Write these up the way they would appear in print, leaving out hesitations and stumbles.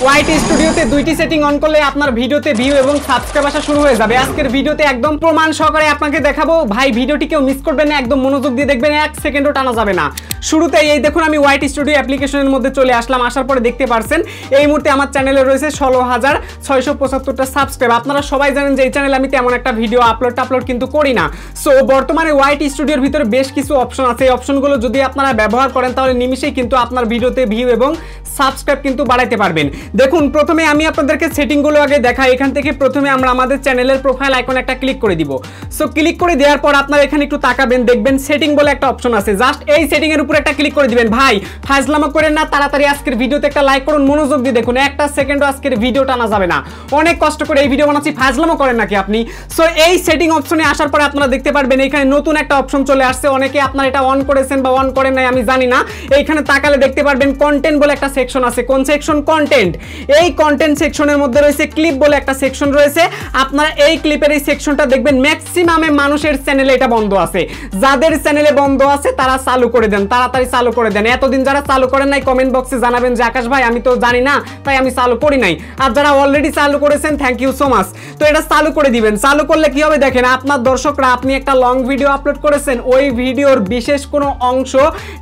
ওয়াইটি স্টুডিওতে দুইটি setting on করলে আপনার ভিডিওতে ভিউ এবং সাবস্ক্রাইব আসা শুরু হয়ে যাবে। আজকের ভিডিওতে একদম প্রমাণ সহকারে আপনাকে দেখাবো। ভাই ভিডিওটি কেউ মিস করবেন না, একদম মনোযোগ দিয়ে দেখবেন, এক সেকেন্ডও টানা যাবে না। শুরুতেই এই দেখুন আমি ওয়াইটি স্টুডিও অ্যাপ্লিকেশনের মধ্যে চলে আসলাম। আসার পরে দেখতে পারছেন এই মুহূর্তে আমার চ্যানেলে রয়েছে 16,675টা সাবস্ক্রাইব। আপনারা সবাই জানেন যে এই চ্যানেলে আমি তেমন একটা ভিডিও আপলোড কিন্তু করি না। সো বর্তমানে ওয়াইটি স্টুডিওর ভিতরে বেশ কিছু অপশন আছে। এই অপশনগুলো যদি আপনারা ব্যবহার করেন তাহলে নিমিশেই কিন্তু আপনার ভিডিওতে ভিউ এবং সাবস্ক্রাইব কিন্তু বাড়াইতে পারবেন। দেখুন প্রথমে আমি আপনাদেরকে সেটিংগুলো আগে দেখাই। এখান থেকে প্রথমে আমরা আমাদের চ্যানেলের প্রোফাইল আইকনে একটা ক্লিক করে দিব। সো ক্লিক করে দেওয়ার পর আপনারা এখানে একটু তাকাবেন, দেখবেন সেটিং বলে একটা অপশন আছে। জাস্ট এই সেটিং এর উপর একটা ক্লিক করে দিবেন। ভাই ফাজলামো করেন না, তাড়াতাড়ি আজকের ভিডিওতে একটা লাইক করুন, মনোযোগ দিয়ে দেখুন, একটা সেকেন্ডও আজকের ভিডিও টানা যাবে না। অনেক কষ্ট করে এই ভিডিও বানাচ্ছি, ফাজলামো করেন নাকি আপনি? সো এই সেটিং অপশনে আসার পরে আপনারা দেখতে পারবেন এখানে নতুন একটা অপশন চলে আসছে। অনেকে আপনারা এটা অন করেছেন বা অন করেন নাই আমি জানি না। এইখানে তাকালে দেখতে পারবেন কন্টেন্ট বলে একটা সেকশন আছে। কোন সেকশন? কন্টেন্ট। এই কন্টেন্ট সেকশনের মধ্যে রয়েছে ক্লিপ বলে একটা সেকশন রয়েছে। আপনারা এই ক্লিপের এই সেকশনটা দেখবেন ম্যাক্সিমামে মানুষের চ্যানেলে এটা বন্ধ আছে। যাদের চ্যানেলে বন্ধ আছে তারা চালু করে দেন, তাড়াতাড়ি চালু করে দেন। এতদিন যারা চালু করেন নাই কমেন্ট বক্সে জানাবেন যে আকাশ ভাই আমি তো জানি না তাই আমি চালু করি নাই। আর যারা অলরেডি চালু করেছেন থ্যাংক ইউ সো মাচ। তো এটা চালু করে দিবেন। চালু করলে কি হবে দেখেন, আপনার দর্শকরা আপনি একটা লং ভিডিও আপলোড করেছেন, ওই ভিডিওর বিশেষ কোনো অংশ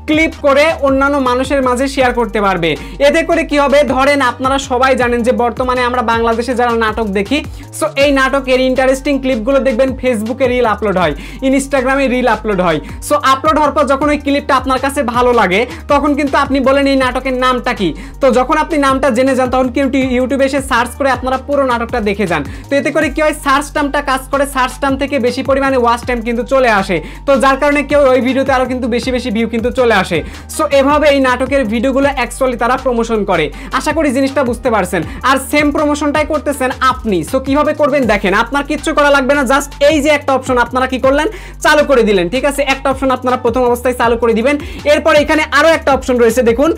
ক্লিপ করে অন্যান্য মানুষের মাঝে শেয়ার করতে পারবে। এতে করে কি হবে, ধরেন আপনারা সবাই জানেন যে বর্তমানে আমরা বাংলাদেশে যারা নাটক দেখি, সো এই নাটকের ইন্টারেস্টিং ক্লিপগুলো দেখবেন ফেসবুকে রিল আপলোড হয়, ইনস্টাগ্রামে রিল আপলোড হয়। সো আপলোড হওয়ার পর যখন ওই ক্লিপটা আপনার কাছে ভালো লাগে তখন কিন্তু আপনি বলেন এই নাটকের নামটা কি। তো যখন আপনি নামটা জেনে যান তখন কিন্তু ইউটিউবে এসে সার্চ করে আপনারা পুরো নাটকটা দেখে যান। তো এতে করে কি হয়, সার্চ টার্মটা কাজ করে, সার্চ টার্ম থেকে বেশি পরিমাণে ওয়াচ টাইম কিন্তু চলে আসে। তো যার কারণে কেউ ওই ভিডিওতে আরো কিন্তু বেশি ভিউ কিন্তু চলে আসে। সো এভাবে এই নাটকের ভিডিওগুলো অ্যাকচুয়ালি তারা প্রমোশন করে। আশা করি জিনিসটা বুঝতে পারছেন। আর সেম প্রমোশনটাই করতেছেন আপনি। সো কিভাবে করবেন দেখেন, আপনার কিচ্ছু করা লাগবে না। জাস্ট এই যে একটা অপশন আপনারা কি করলেন, চালু করে দিলেন। ঠিক আছে, একটা অপশন আপনারা প্রথম অবস্থায় চালু করে দিবেন। এরপর এখানে আরো একটা অপশন রয়েছে দেখুন,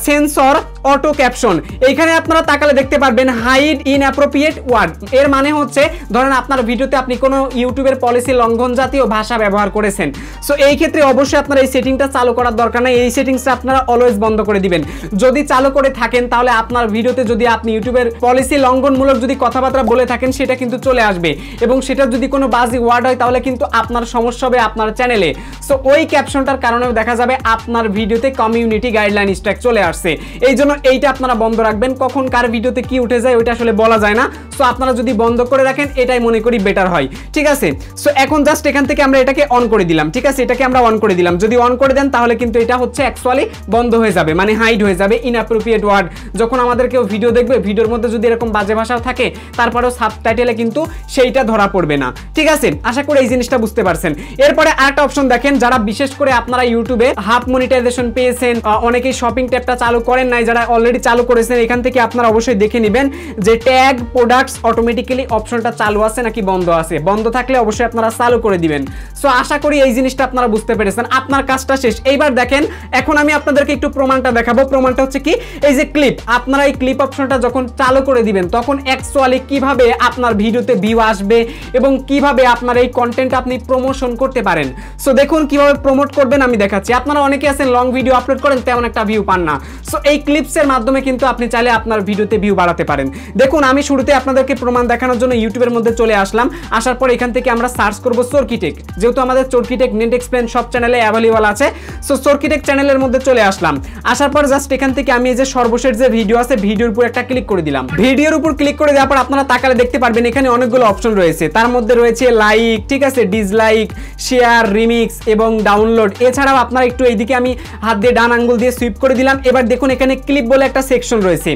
সেন্সর অটো ক্যাপশন। এইখানে আপনারা তাকালে দেখতে পারবেন হাইড ইনঅ্যাপ্রোপ্রিয়েট ওয়ার্ড। এর মানে হচ্ছে ধরেন আপনার ভিডিওতে আপনি কোনো ইউটিউবের পলিসি লঙ্ঘন জাতীয় ভাষা ব্যবহার করেছেন। সো এই ক্ষেত্রে অবশ্যই আপনারা এই সেটিংটা চালু করার দরকার নাই। এই সেটিংসটা আপনারা অলওয়েজ বন্ধ করে দিবেন। যদি চালু করে থাকেন তাহলে আপনার ভিডিওতে যদি আপনি ইউটিউবের পলিসি লঙ্ঘনমূলক যদি কথাবার্তা বলে থাকেন সেটা কিন্তু চলে আসবে, এবং সেটা যদি কোনো বাজে ওয়ার্ড হয় তাহলে কিন্তু আপনার সমস্যা হবে আপনার চ্যানেলে। সো ওই ক্যাপশনটার কারণেও দেখা যাবে আপনার ভিডিওতে কমিউনিটি গাইডলাইন স্ট্রাইক চলে আসছে। এই জন্য এইটা আপনারা বন্ধ রাখবেন। কখন কার ভিডিওতে কি উঠে যায় ওইটা আসলে বলা যায় না। সো আপনারা যদি বন্ধ করে রাখেন এটাই মনে করি বেটার হয়। ঠিক আছে, সো এখন জাস্ট এখান থেকে আমরা এটাকে অন করে দিলাম। ঠিক আছে, এটাকে আমরা অন করে দিলাম। যদি অন করে দেন তাহলে কিন্তু এটা হচ্ছে অ্যাকচুয়ালি বন্ধ হয়ে যাবে, মানে হাইড হয়ে যাবে ইনঅ্যাপ্রোপ্রিয়েট ওয়ার্ড। যখন আমাদের কেউ ভিডিও দেখবে, ভিডিওর মধ্যে যদি এরকম বাজে ভাষা থাকে তারপরেও সাবটাইটেলে কিন্তু সেইটা ধরা পড়বে না। ঠিক আছে, আশা করি এই জিনিসটা বুঝতে পারছেন। এরপরে আরেকটা অপশন দেখেন, যারা বিশেষ করে আপনারা ইউটিউবে হাফ মনিটাইজেশন পেয়েছেন, অনেকেই শপিং ট্যাবটা চালু করেন নাই, যারা অলরেডি চালু করেছেন এখান থেকে আপনারা অবশ্যই দেখে নেবেন যে ট্যাগ প্রোডাক্টস অটোমেটিক্যালি অপশনটা চালু আছে নাকি বন্ধ আছে। বন্ধ থাকলে অবশ্যই আপনারা চালু করে দিবেন। সো আশা করি এই জিনিসটা আপনারা বুঝতে পেরেছেন। আপনার কাজটা শেষ। এইবার দেখেন, এখন আমি আপনাদেরকে একটু প্রমাণটা দেখাবো। প্রমাণটা হচ্ছে কি, এই যে ক্লিপ, আপনারা এই ক্লিপ অপশনটা যখন চালু করে দিবেন তখন অ্যাকচুয়ালি কিভাবে আপনার ভিডিওতে ভিউ আসবে এবং কিভাবে আপনার এই কন্টেন্ট আপনি প্রমোশন করতে পারেন। সো দেখুন কিভাবে প্রমোট করবেন আমি দেখাচ্ছি। আপনারা অনেকে আছেন লং ভিডিও আপলোড করেন তেমন একটা ভিউ পান না। সো এই ক্লিপসের মাধ্যমে কিন্তু আপনি চাইলে আপনার ভিডিওতে ভিউ বাড়াতে পারেন। দেখুন আমি শুরুতে আপনাদেরকে প্রমাণ দেখানোর জন্য ইউটিউবের মধ্যে চলে আসলাম। আসার পর এখান থেকে আমরা সার্চ করব চরকিটেক। যেহেতু আমাদের চরকিটেক নেট এক্সপ্লেন সব চ্যানেলে অ্যাভেলেবল আছে, সো চরকিটেক চ্যানেলের মধ্যে চলে আসলাম। আসার পর জাস্ট এখান থেকে আমি এই যে সর্বশেষ যে ভিডিও আছে ভিডিওর উপর একটা ক্লিক করে দিলাম। ভিডিওর উপর ক্লিক করে দেওয়ার পর আপনারা তাকালে দেখতে পারবেন এখানে অনেকগুলো অপশন রয়েছে। তার মধ্যে রয়েছে লাইক, ঠিক আছে, ডিসলাইক, শেয়ার, রিমিক্স এবং ডাউনলোড। এছাড়াও আপনারা একটু এইদিকে আমি হাত দিয়ে ডান আঙ্গুল দিয়ে সুইপ করে দিলাম। এবার দেখুন এখানে ক্লিপ বলে একটা সেকশন রয়েছে।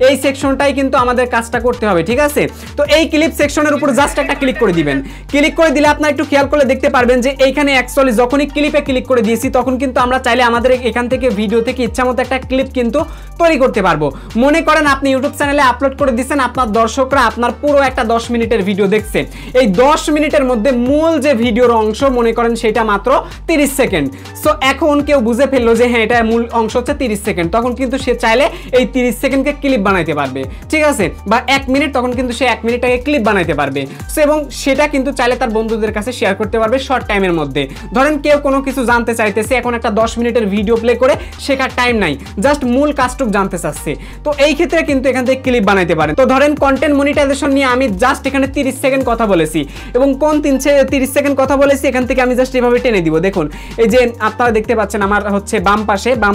এই সেকশনটাই কিন্তু আমাদের কাজটা করতে হবে। ঠিক আছে, তো এই ক্লিপ সেকশনের উপর জাস্ট একটা ক্লিক করে দিবেন। ক্লিক করে দিলে আপনারা একটু খেয়াল করে দেখতে পারবেন যে এইখানে অ্যাকচুয়ালি যখনই ক্লিপে ক্লিক করে দিয়েছি তখন কিন্তু আমরা চাইলে আমাদের এখান থেকে ভিডিও থেকে ইচ্ছামতো একটা ক্লিপ কিন্তু তৈরি করতে পারবো। মনে করেন আপনি ইউটিউব চ্যানেলে আপলোড করে দিয়েছেন, আপনার দর্শকরা আপনার পুরো একটা 10 মিনিটের ভিডিও দেখছে। এই 10 মিনিটের মধ্যে মূল যে ভিডিওর অংশ মনে করেন সেটা মাত্র 30 সেকেন্ড। সো এখন কেউ বুঝে ফেললো যে হ্যাঁ এটা মূল অংশ হচ্ছে 30 সেকেন্ড, তখন কিন্তু সে চাইলে এই 30 সেকেন্ডকে ক্লিপ বানাইতে পারবে। ঠিক আছে, বা 1 মিনিট, তখন কিন্তু সে 1 মিনিটটাকে ক্লিপ বানাইতে পারবে। সো এবং সেটা কিন্তু চাইলে তার বন্ধুদের কাছে শেয়ার করতে পারবে শর্ট টাইমের মধ্যে। ধরেন কেউ কোনো কিছু জানতে চাইতেছে, এখন একটা 10 মিনিটের ভিডিও প্লে করে শেখার টাইম নাই, জাস্ট মূল কাজটুক জানতে চাচ্ছে। তো এই এই ক্ষেত্রে কিন্তু এখান থেকে ক্লিপ বানাইতে পারেন। তো ধরেন কন্টেন্ট মনিটাইজেশন নিয়ে আমি জাস্ট এখানে 30 সেকেন্ড কথা বলেছি এবং কোন 30 সেকেন্ড কথা বলেছি এখান থেকে আমি জাস্ট এভাবে টেনে দিব। দেখুন এই যে আপনারা দেখতে পাচ্ছেন আমার হচ্ছে বাম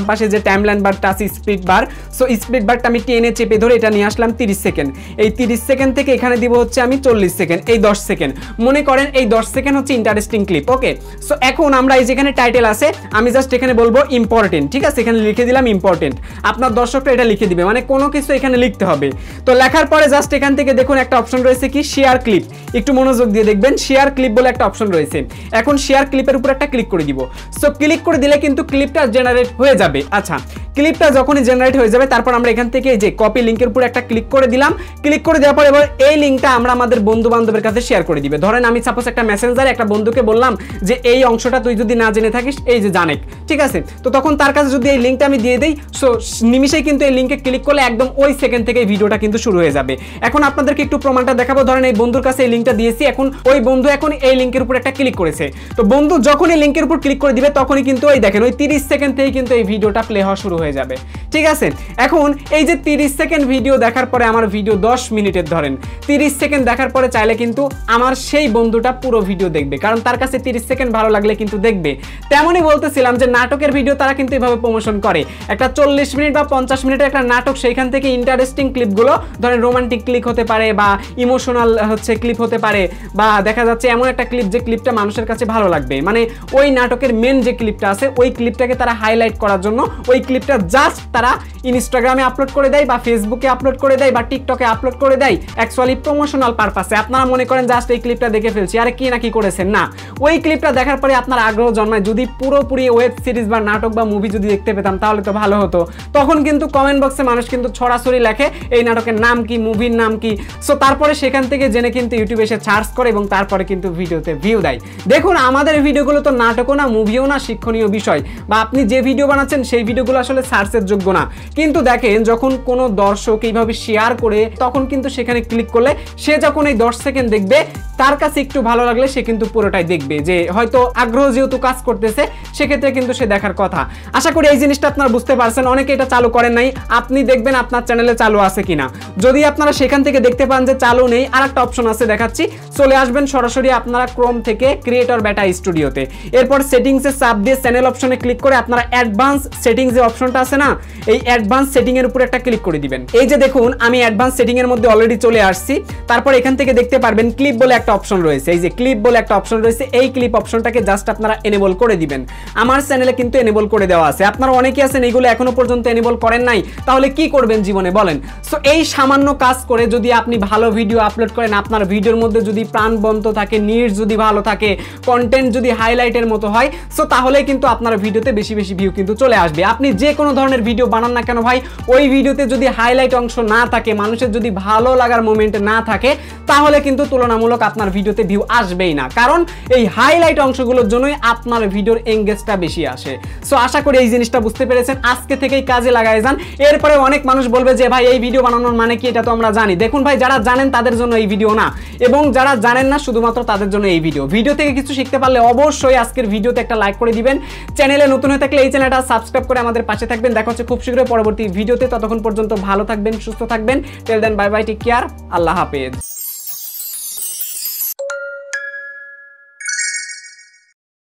পাশে যে টাইমলাইন বারটা আছে স্প্লিট বার, সো স্প্লিট বারটা আমি টেনে চেপে ধরে এটা নিয়ে আসলাম 30 সেকেন্ড। এই 30 সেকেন্ড থেকে এখানে দিব হচ্ছে আমি 40 সেকেন্ড, এই 10 সেকেন্ড মনে করেন এই 10 সেকেন্ড হচ্ছে ইন্টারেস্টিং ক্লিপ। ওকে, সো এখন আমরা এই যেখানে টাইটেল আছে আমি জাস্ট এখানে বলবো ইম্পর্টেন্ট, ঠিক আছে, এখানে লিখে দিলাম ইম্পর্টেন্ট। আপনার দর্শকরা এটা লিখে দিবে, মানে কোনো কিছু এখানে লিখতে হবে। তো লেখার পরে জাস্ট এখান থেকে দেখুন একটা অপশন রয়েছে কি শেয়ার ক্লিপ, একটু মনোযোগ দিয়ে দেখবেন শেয়ার ক্লিপ বলে একটা অপশন রয়েছে। এখন শেয়ার ক্লিপের উপর একটা ক্লিক করে দিব। সো ক্লিক করে দিলে কিন্তু ক্লিপটা জেনারেট হয়ে যাবে। আচ্ছা, ক্লিপটা যখনই জেনারেট হয়ে যাবে তারপর আমরা এখান থেকে যে কপি লিংকের উপর একটা ক্লিক করে দিলাম। ক্লিক করে দেওয়ার পর এবার এই লিংকটা আমরা আমাদের বন্ধু বান্ধবের কাছে শেয়ার করে দিবে। ধরেন আমি সাপোজ একটা মেসেঞ্জারে একটা বন্ধুকে বললাম যে এই অংশটা তুই যদি না জেনে থাকিস এই যে জানেক, ঠিক আছে, তো তখন তার কাছে যদি এই লিংকটা আমি দিয়ে দেই, সো নিমিশেই কিন্তু এই লিংকে ক্লিক করলে একদম ওই সেকেন্ড থেকে ভিডিওটা কিন্তু শুরু হয়ে যাবে। এখন আপনাদেরকে একটু প্রমাণটা দেখাবো। ধরেন এই বন্ধুর কাছে এই লিংকটা দিয়েছি, এখন ওই বন্ধু এখন এই লিংকের উপর একটা ক্লিক করেছে। তো বন্ধু যখন এই লিংকের উপর ক্লিক করে দিবে তখনই কিন্তু ওই দেখেন ওই 30 সেকেন্ড থেকে কিন্তু এই ভিডিওটা প্লে হওয়া শুরু হয়ে যাবে, ঠিক আছে। এখন এই যে 30 সেকেন্ড ভিডিও দেখার পরে আমার ভিডিও 10 মিনিটের, ধরেন 30 সেকেন্ড দেখার পরে চাইলে কিন্তু আমার সেই বন্ধুটা পুরো ভিডিও দেখবে, কারণ তার কাছে 30 সেকেন্ড ভালো লাগলে কিন্তু দেখবে। তেমনই বলতেছিলাম যে নাটকের ভিডিও তারা কিন্তু এভাবে প্রমোশন করে। একটা 40 মিনিট বা 50 মিনিটের একটা নাটক, সেইখান থেকে ইন্টারেস্টিং ক্লিপগুলো ধরেন রোমান্টিক ক্লিপ হতে পারে বা ইমোশনাল হচ্ছে ক্লিপ হতে পারে, বা দেখা যাচ্ছে এমন একটা ক্লিপ যে ক্লিপটা মানুষের কাছে ভালো লাগবে, মানে ওই নাটকের মেন যে ক্লিপটা আছে ওই ক্লিপটাকে তারা হাইলাইট করার জন্য ওই ক্লিপটা জাস্ট তারা ইনস্টাগ্রামে আপলোড করে দেয় বা ফেসবুকে আপলোড করে দেয় বা টিকটকে আপলোড করে দেয় অ্যাকচুয়ালি প্রমোশনাল পারপাসে। আপনারা মনে করেন জাস্ট এই ক্লিপটা দেখে ফেলছি, আরে কি না কি করেছেন, না, ওই ক্লিপটা দেখার পরে আপনার আগ্রহ জন্মায়। যদি পুরোপুরি ওয়েব সিরিজ বা নাটক বা মুভি যদি দেখতে পেতাম তাহলে তো ভালো হতো। তখন কিন্তু কমেন্ট বক্সে মানুষ কিন্তু ছড়াছড়ি লেখে এই নাটকের নাম কি, মুভির নাম কি, সো তারপরে সেখান থেকে জেনে কিন্তু ইউটিউবে এসে সার্চ করে এবং তারপরে কিন্তু ভিডিওতে ভিউ দেয়। দেখুন আমাদের ভিডিওগুলো তো নাটকও না, মুভিও না, শিক্ষণীয় বিষয়, বা আপনি যে ভিডিও বানাচ্ছেন সেই ভিডিওগুলো আসলে সার্চের যোগ্য না। কিন্তু দেখেন যখন কোনো দর্শক এইভাবে শেয়ার করে তখন কিন্তু সেখানে ক্লিক করলে সে যখন এই 10 সেকেন্ড দেখবে তার কাছে একটু ভালো লাগলে সে কিন্তু পুরোটাই দেখবে, যে হয়তো আগ্রহ যেহেতু কাজ করতেছে সেক্ষেত্রে কিন্তু সে দেখার কথা। আশা করি এই জিনিসটা আপনারা বুঝতে পারছেন। অনেকে এটা চালু করেন নাই, আপনি দেখবেন আপনার চ্যানেলে চালু আছে কিনা। যদি আপনারা সেখান থেকে দেখতে পান যে চালু নেই, আর একটা অপশন আছে দেখাচ্ছি, চলে আসবেন সরাসরি আপনারা ক্রোম থেকে ক্রিয়েটর বেটা স্টুডিওতে। এরপর সেটিংসে চাপ দিয়ে চ্যানেল অপশনে ক্লিক করে আপনারা অ্যাডভান্স সেটিংস যে অপশনটা আছে না, এই অ্যাডভান্স সেটিং এর উপর একটা ক্লিক করে দিবেন। এই যে দেখুন আমি অ্যাডভান্স সেটিং এর মধ্যে অলরেডি চলে আসছি। তারপর এখান থেকে দেখতে পারবেন ক্লিপ বলে একটা অপশন রয়েছে, এই যে ক্লিপ বলে একটা অপশন রয়েছে, এই ক্লিপ অপশনটাকে জাস্ট আপনারা এনেবল করে দিবেন। আমার চ্যানেলে কিন্তু এনেবল করে দেওয়া আছে, আপনারা অনেকেই আছেন এইগুলো এখনো পর্যন্ত এনেবল করেন নাই, তাহলে কি করবেন জীবনে বলেন। সো এই সামান্য কাজ করে যদি আপনি ভালো ভিডিও আপলোড করেন, আপনার ভিডিওর মধ্যে যদি প্রাণবন্ত থাকে, নিউজ যদি ভালো থাকে, কন্টেন্ট যদি হাইলাইটের মতো হয়, সো তাহলে কিন্তু আপনার ভিডিওতে বেশি বেশি ভিউ কিন্তু চলে আসবে। আপনি যে কোনো ধরনের ভিডিও বানান না কেন ভাই, ওই ভিডিওতে যদি হাইলাইট অংশ না থাকে, মানুষের যদি ভালো লাগার মোমেন্ট না থাকে, তাহলে কিন্তু তুলনামূলক আপনার ভিডিওতে ভিউ আসবেই না, কারণ এই হাইলাইট অংশগুলোর জন্যই আপনার ভিডিওর এঙ্গেজটা বেশি আসে। সো আশা করি এই জিনিসটা বুঝতে পেরেছেন, আজকে থেকেই কাজে লাগায় যান। এরপরে অনেক মানুষ বলবে যে ভাই এই ভিডিও বানানোর মানে কি, এটা তো আমরা জানি। দেখুন ভাই, যারা জানেন তাদের জন্য এই ভিডিও না, এবং যারা জানেন না শুধুমাত্র তাদের জন্য এই ভিডিও থেকে কিছু শিখতে পারলে অবশ্যই আজকের ভিডিওতে একটা লাইক করে দিবেন। চ্যানেলে নতুন হয়ে থাকলে এই চ্যানেলটা সাবস্ক্রাইব করে আমাদের পাশে থাকবেন। দেখা হচ্ছে খুব শীঘ্রই পরবর্তী ভিডিওতে, ততক্ষণ পর্যন্ত ভালো থাকবেন, সুস্থ থাকবেন। Till then bye bye, take care, আল্লাহ হাফেজ।